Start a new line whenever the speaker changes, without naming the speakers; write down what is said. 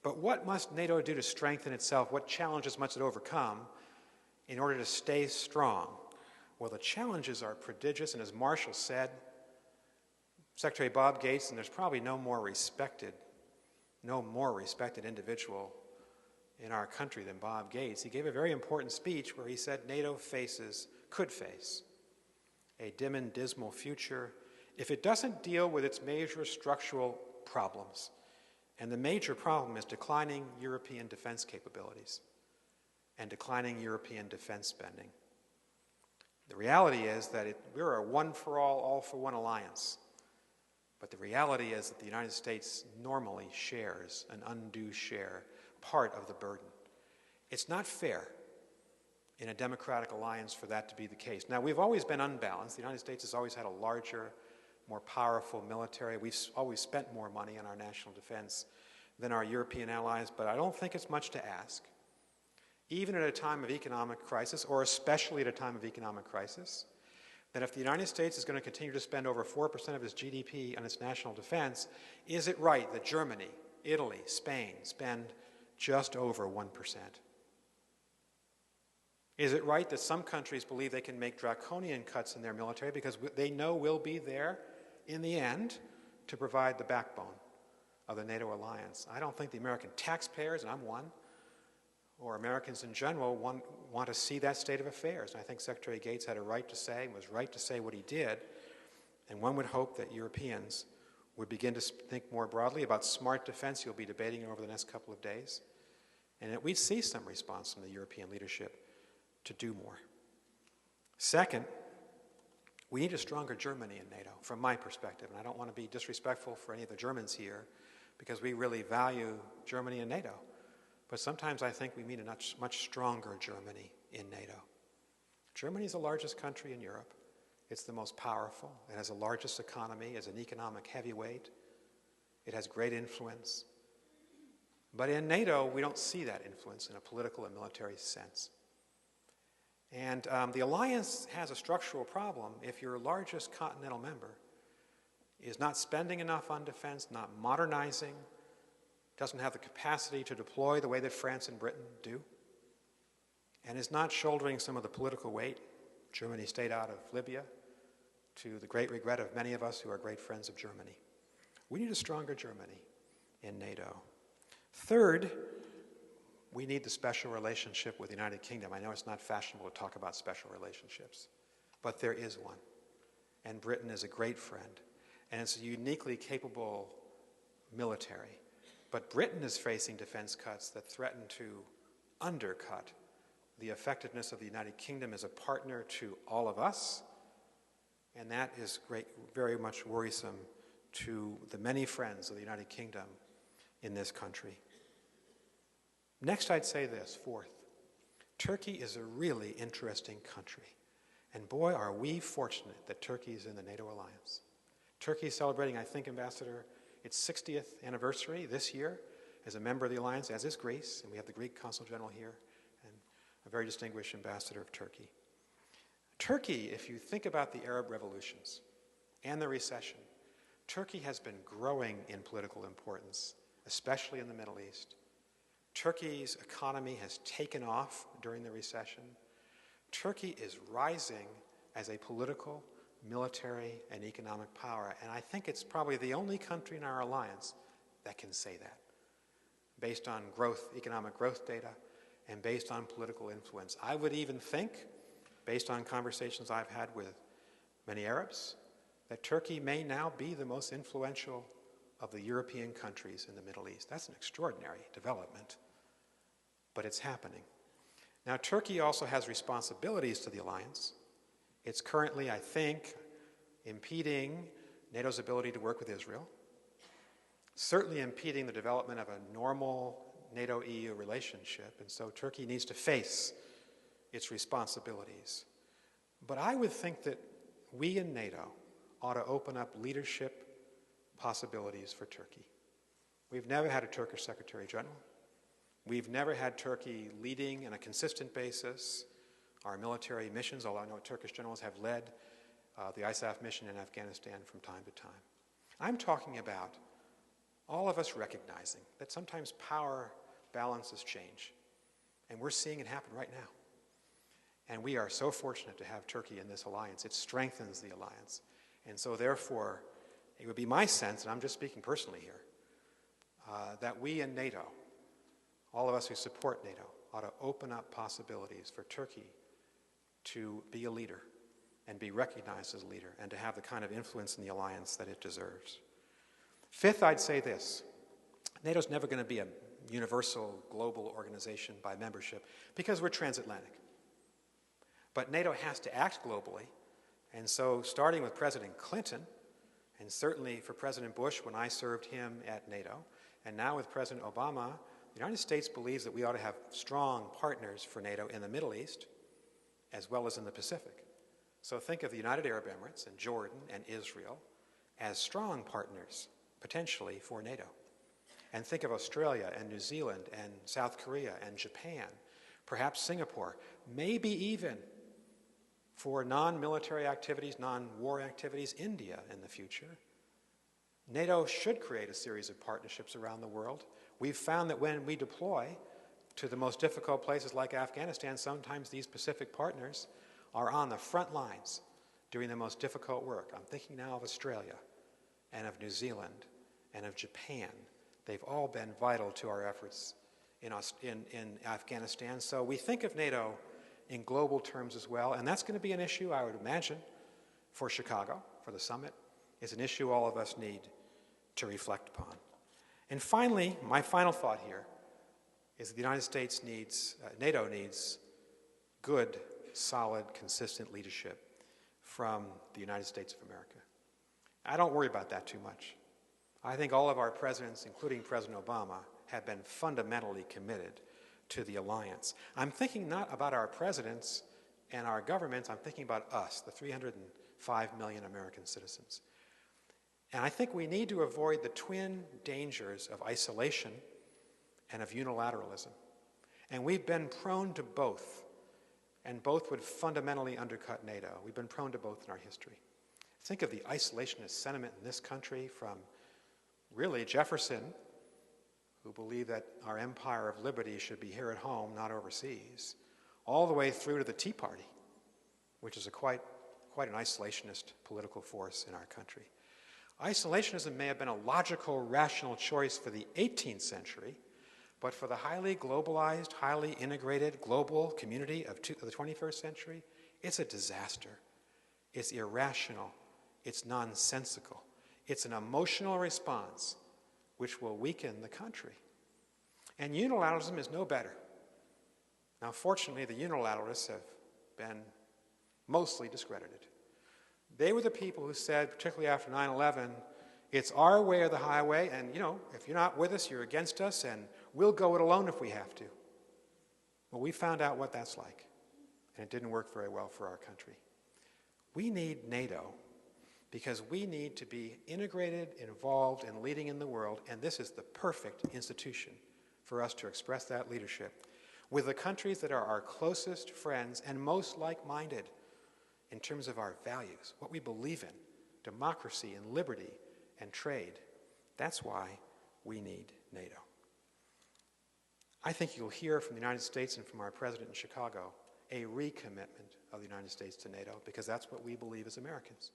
But what must NATO do to strengthen itself? What challenges must it overcome in order to stay strong? Well, the challenges are prodigious, and as Marshall said, Secretary Bob Gates, and there's probably no more respected individual in our country than Bob Gates. He gave a very important speech where he said NATO could face a dim and dismal future if it doesn't deal with its major structural problems. And the major problem is declining European defense capabilities and declining European defense spending. The reality is that we're a one-for-all, all-for-one alliance. But the reality is that the United States normally shares an undue share, part of the burden. It's not fair in a democratic alliance for that to be the case. Now, we've always been unbalanced. The United States has always had a larger, more powerful military. We've always spent more money on our national defense than our European allies, but I don't think it's much to ask, even at a time of economic crisis, or especially at a time of economic crisis, that if the United States is going to continue to spend over 4% of its GDP on its national defense, is it right that Germany, Italy, Spain spend just over 1%? Is it right that some countries believe they can make draconian cuts in their military because they know we'll be there in the end to provide the backbone of the NATO alliance? I don't think the American taxpayers, and I'm one, or Americans in general want to see that state of affairs. And I think Secretary Gates had a right to say, and was right to say what he did. And one would hope that Europeans would begin to think more broadly about smart defense. You'll be debating over the next couple of days. And that we'd see some response from the European leadership to do more. Second, we need a stronger Germany in NATO, from my perspective. And I don't want to be disrespectful for any of the Germans here, because we really value Germany and NATO. But sometimes I think we need a much stronger Germany in NATO. Germany is the largest country in Europe. It's the most powerful. It has the largest economy, as an economic heavyweight. It has great influence. But in NATO, we don't see that influence in a political and military sense. And the alliance has a structural problem if your largest continental member is not spending enough on defense, not modernizing, doesn't have the capacity to deploy the way that France and Britain do, and is not shouldering some of the political weight. Germany stayed out of Libya, to the great regret of many of us who are great friends of Germany. We need a stronger Germany in NATO. Third, we need the special relationship with the United Kingdom. I know it's not fashionable to talk about special relationships, but there is one. And Britain is a great friend, and it's a uniquely capable military. But Britain is facing defense cuts that threaten to undercut the effectiveness of the United Kingdom as a partner to all of us, and that is very much worrisome to the many friends of the United Kingdom in this country. Next, I'd say this, fourth. Turkey is a really interesting country, and boy, are we fortunate that Turkey is in the NATO alliance. Turkey is celebrating, I think, Ambassador, its 60th anniversary this year as a member of the alliance, as is Greece, and we have the Greek Consul General here, and a very distinguished ambassador of Turkey. Turkey, if you think about the Arab revolutions and the recession, Turkey has been growing in political importance, especially in the Middle East. Turkey's economy has taken off during the recession. Turkey is rising as a political, military, and economic power, and I think it's probably the only country in our alliance that can say that, based on economic growth data, and based on political influence. I would even think, based on conversations I've had with many Arabs, that Turkey may now be the most influential of the European countries in the Middle East. That's an extraordinary development, but it's happening. Now, Turkey also has responsibilities to the alliance. It's currently, I think, impeding NATO's ability to work with Israel, certainly impeding the development of a normal NATO-EU relationship, and so Turkey needs to face its responsibilities. But I would think that we in NATO ought to open up leadership possibilities for Turkey. We've never had a Turkish Secretary General. We've never had Turkey leading on a consistent basis our military missions, although I know Turkish generals have led the ISAF mission in Afghanistan from time to time. I'm talking about all of us recognizing that sometimes power balances change. And we're seeing it happen right now. And we are so fortunate to have Turkey in this alliance. It strengthens the alliance. And so therefore, it would be my sense, and I'm just speaking personally here, that we in NATO, all of us who support NATO, ought to open up possibilities for Turkey to be a leader and be recognized as a leader and to have the kind of influence in the alliance that it deserves. Fifth, I'd say this. NATO's never going to be a universal global organization by membership because we're transatlantic. But NATO has to act globally, and so starting with President Clinton, and certainly for President Bush when I served him at NATO, and now with President Obama, the United States believes that we ought to have strong partners for NATO in the Middle East as well as in the Pacific. So think of the United Arab Emirates and Jordan and Israel as strong partners, potentially, for NATO. And think of Australia and New Zealand and South Korea and Japan, perhaps Singapore, maybe even for non-military activities, non-war activities, India in the future. NATO should create a series of partnerships around the world. We've found that when we deploy to the most difficult places like Afghanistan, sometimes these Pacific partners are on the front lines doing the most difficult work. I'm thinking now of Australia and of New Zealand and of Japan. They've all been vital to our efforts in Afghanistan. So we think of NATO in global terms as well, and that's going to be an issue, I would imagine, for Chicago, for the summit. It's an issue all of us need to reflect upon. And finally, my final thought here is that the United States needs, NATO needs good, solid, consistent leadership from the United States of America. I don't worry about that too much. I think all of our presidents, including President Obama, have been fundamentally committed to the alliance. I'm thinking not about our presidents and our governments, I'm thinking about us, the 305 million American citizens. And I think we need to avoid the twin dangers of isolation and of unilateralism. And we've been prone to both, and both would fundamentally undercut NATO. We've been prone to both in our history. Think of the isolationist sentiment in this country from really Jefferson, who believed that our empire of liberty should be here at home, not overseas, all the way through to the Tea Party, which is quite an isolationist political force in our country. Isolationism may have been a logical, rational choice for the 18th century, but for the highly globalized, highly integrated global community of the 21st century, it's a disaster. It's irrational. It's nonsensical. It's an emotional response which will weaken the country. And unilateralism is no better. Now, fortunately, the unilateralists have been mostly discredited. They were the people who said, particularly after 9/11, it's our way or the highway, and, if you're not with us, you're against us, and we'll go it alone if we have to. Well, we found out what that's like, and it didn't work very well for our country. We need NATO because we need to be integrated, involved, and leading in the world, and this is the perfect institution for us to express that leadership with the countries that are our closest friends and most like-minded in terms of our values, what we believe in, democracy and liberty and trade. That's why we need NATO. I think you'll hear from the United States and from our president in Chicago a recommitment of the United States to NATO because that's what we believe as Americans.